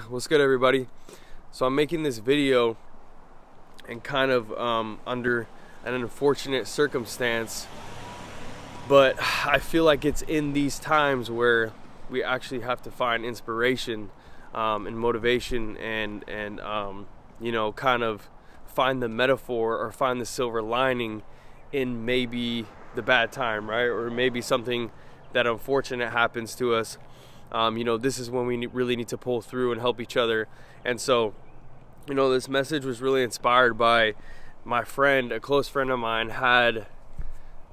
What's good, everybody? So I'm making this video and kind of under an unfortunate circumstance, but I feel like it's in these times where we actually have to find inspiration and motivation and kind of find the metaphor or find the silver lining in maybe the bad time, right? Or maybe something that unfortunate happens to us. This is when we really need to pull through and help each other. And so, this message was really inspired by my friend. A close friend of mine had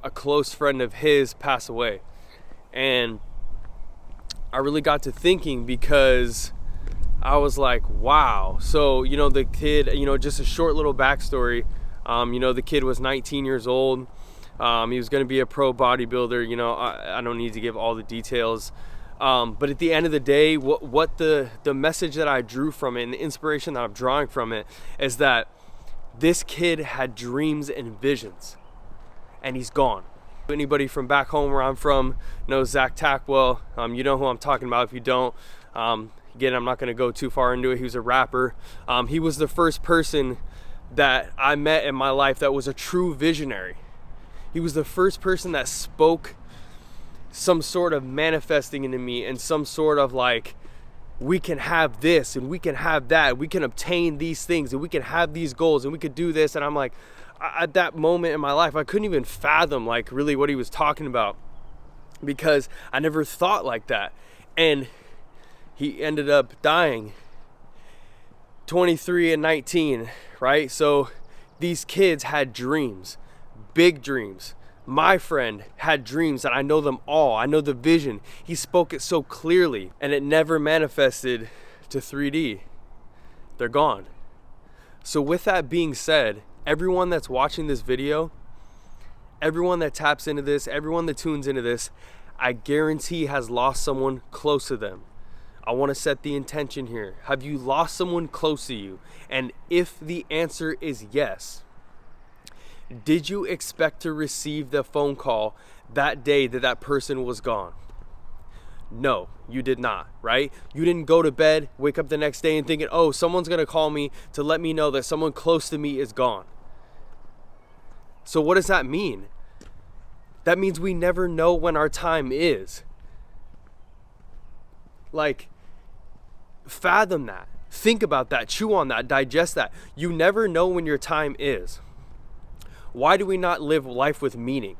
a close friend of his pass away. And I really got to thinking because I was like, wow. So, the kid, just a short little backstory. The kid was 19 years old. He was going to be a pro bodybuilder. I don't need to give all the details. But at the end of the day, what the message that I drew from it and the inspiration that I'm drawing from it is that this kid had dreams and visions, and he's gone. Anybody from back home where I'm from knows Zach Tackwell. You know who I'm talking about. If you don't, again, I'm not going to go too far into it. He was a rapper. He was the first person that I met in my life that was a true visionary. He was the first person that spoke some sort of manifesting into me and some sort of like, we can have this and we can have that, we can obtain these things and we can have these goals and we could do this. And I'm like, at that moment in my life, I couldn't even fathom like really what he was talking about, because I never thought like that. And he ended up dying 23 and 19, right? So these kids had dreams, big dreams. My friend had dreams that I know them all. I know the vision. He spoke it so clearly, and it never manifested to 3D. They're gone. So with that being said, everyone that's watching this video, everyone that taps into this, everyone that tunes into this, I guarantee has lost someone close to them. I want to set the intention here. Have you lost someone close to you? And if the answer is yes, did you expect to receive the phone call that day that that person was gone? No, you did not, right? You didn't go to bed, wake up the next day and thinking, oh, someone's going to call me to let me know that someone close to me is gone. So what does that mean? That means we never know when our time is. Like, fathom that. Think about that. Chew on that. Digest that. You never know when your time is. Why do we not live life with meaning?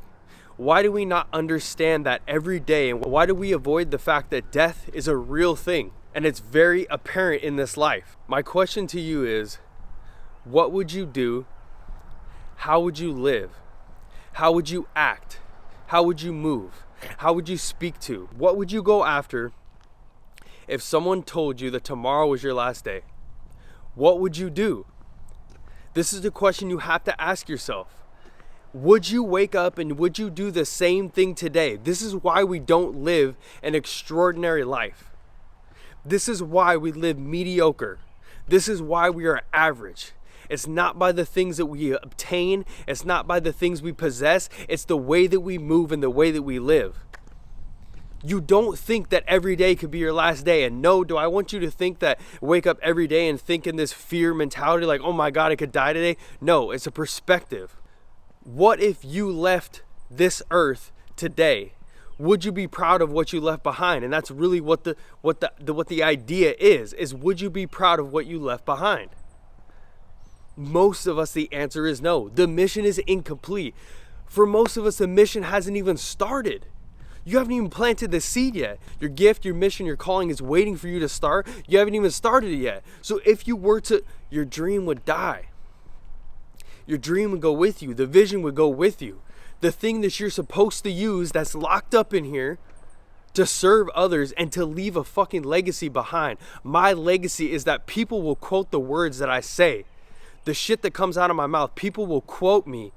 Why do we not understand that every day? And why do we avoid the fact that death is a real thing and it's very apparent in this life? My question to you is, what would you do? How would you live? How would you act? How would you move? How would you speak to? What would you go after if someone told you that tomorrow was your last day? What would you do? This is the question you have to ask yourself. Would you wake up and would you do the same thing today? This is why we don't live an extraordinary life. This is why we live mediocre. This is why we are average. It's not by the things that we obtain. It's not by the things we possess. It's the way that we move and the way that we live. You don't think that every day could be your last day. And no, do I want you to think that, wake up every day and think in this fear mentality like, oh my God, I could die today. No, it's a perspective. What if you left this earth today? Would you be proud of what you left behind? And that's really what the idea is would you be proud of what you left behind? Most of us, the answer is no. The mission is incomplete. For most of us, the mission hasn't even started. You haven't even planted the seed yet. Your gift, your mission, your calling is waiting for you to start. You haven't even started it yet. So if you were to, your dream would die. Your dream would go with you. The vision would go with you. The thing that you're supposed to use that's locked up in here to serve others and to leave a fucking legacy behind. My legacy is that people will quote the words that I say. The shit that comes out of my mouth, people will quote me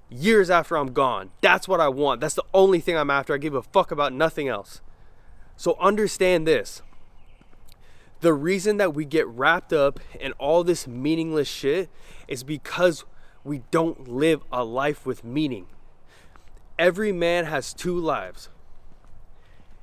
years after I'm gone. That's what I want. That's the only thing I'm after. I give a fuck about nothing else. So understand this. The reason that we get wrapped up in all this meaningless shit is because we don't live a life with meaning. Every man has two lives.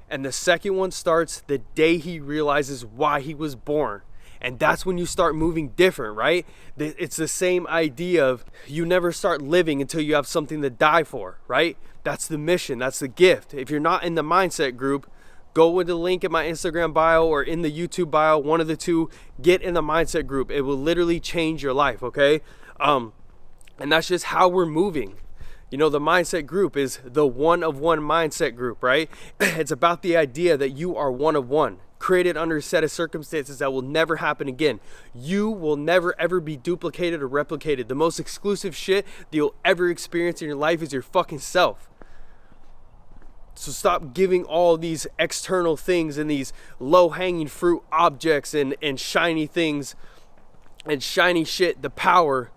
And the second one starts the day he realizes why he was born. And that's when you start moving different, right? It's the same idea of you never start living until you have something to die for, right? That's the mission, that's the gift. If you're not in the mindset group, go with the link in my Instagram bio or in the YouTube bio, one of the two. Get in the mindset group. It will literally change your life, okay? And that's just how we're moving. You know, the mindset group is the one of one mindset group, right? It's about the idea that you are one of one, created under a set of circumstances that will never happen again. You will never ever be duplicated or replicated. The most exclusive shit that you'll ever experience in your life is your fucking self. So stop giving all these external things and these low-hanging fruit objects and shiny things and shiny shit the power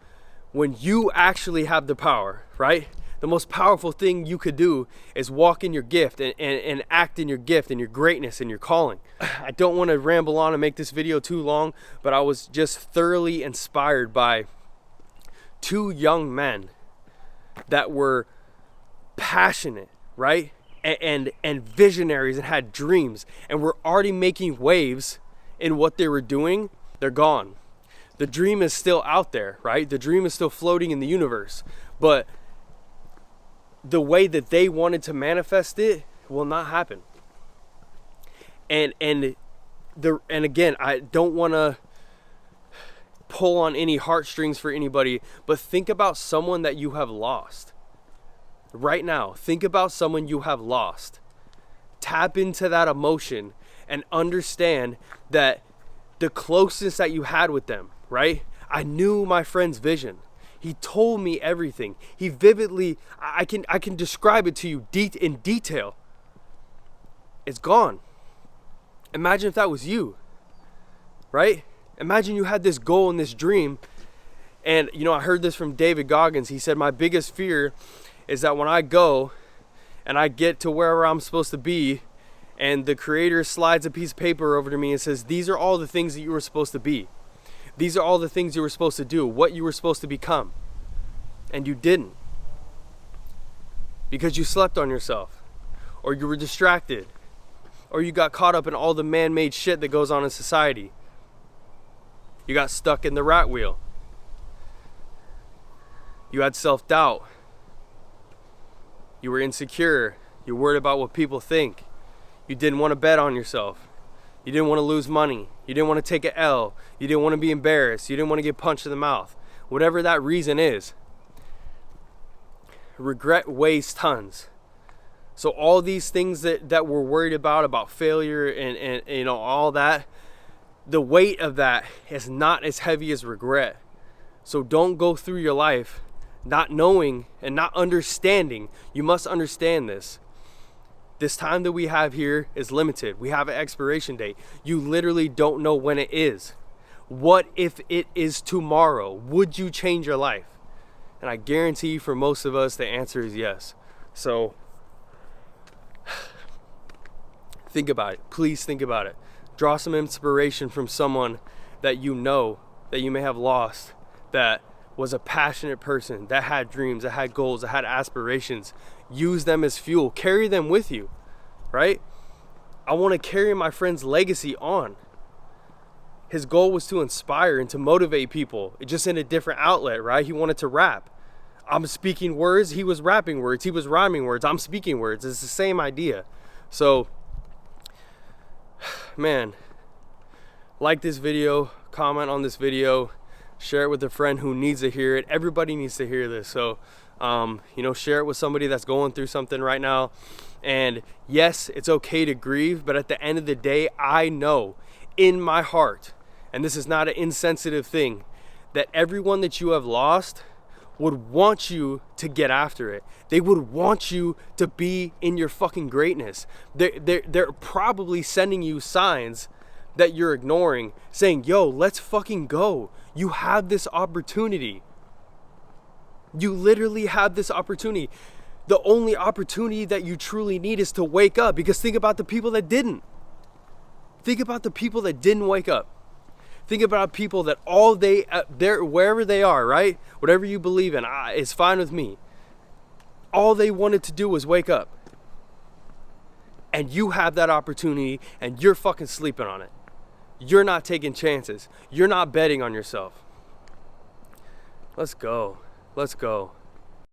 when you actually have the power, right? The most powerful thing you could do is walk in your gift and act in your gift and your greatness and your calling. I don't want to ramble on and make this video too long, but I was just thoroughly inspired by two young men that were passionate, right? And visionaries and had dreams and were already making waves in what they were doing. They're gone. The dream is still out there, right? The dream is still floating in the universe, but the way that they wanted to manifest it will not happen. And again, I don't want to pull on any heartstrings for anybody, but think about someone that you have lost. Right now, think about someone you have lost. Tap into that emotion and understand that the closeness that you had with them, right? I knew my friend's vision. He told me everything. He vividly, I can describe it to you in detail. It's gone. Imagine if that was you, right? Imagine you had this goal and this dream. And, you know, I heard this from David Goggins. He said, my biggest fear is that when I go and I get to wherever I'm supposed to be and the creator slides a piece of paper over to me and says, these are all the things that you were supposed to be. These are all the things you were supposed to do, what you were supposed to become. And you didn't. Because you slept on yourself, or you were distracted, or you got caught up in all the man-made shit that goes on in society. You got stuck in the rat wheel. You had self-doubt. You were insecure. You were worried about what people think. You didn't want to bet on yourself. You didn't want to lose money. You didn't want to take an L. You didn't want to be embarrassed. You didn't want to get punched in the mouth. Whatever that reason is. Regret weighs tons. So all these things that we're worried about failure and you know, all that, the weight of that is not as heavy as regret. So don't go through your life not knowing and not understanding. You must understand this. This time that we have here is limited. We have an expiration date. You literally don't know when it is. What if it is tomorrow? Would you change your life? And I guarantee you, for most of us, the answer is yes. So think about it. Please think about it. Draw some inspiration from someone that you know that you may have lost, that was a passionate person, that had dreams, that had goals, that had aspirations. Use them as fuel. Carry them with you, right? I want to carry my friend's legacy on. His goal was to inspire and to motivate people, just in a different outlet, right? He wanted to rap. I'm speaking words, he was rapping words. He was rhyming words, I'm speaking words. It's the same idea. So, man, like this video, comment on this video, share it with a friend who needs to hear it. Everybody needs to hear this. So, you know, share it with somebody that's going through something right now. And yes, it's okay to grieve, but at the end of the day, I know in my heart, and this is not an insensitive thing, that everyone that you have lost would want you to get after it. They would want you to be in your fucking greatness. They're probably sending you signs that you're ignoring, saying, yo, let's fucking go. You have this opportunity. You literally have this opportunity. The only opportunity that you truly need is to wake up, because think about the people that didn't. Think about the people that didn't wake up. Think about people that all they're wherever they are, right? Whatever you believe in, it's fine with me. All they wanted to do was wake up. And you have that opportunity and you're fucking sleeping on it. You're not taking chances. You're not betting on yourself. Let's go. Let's go.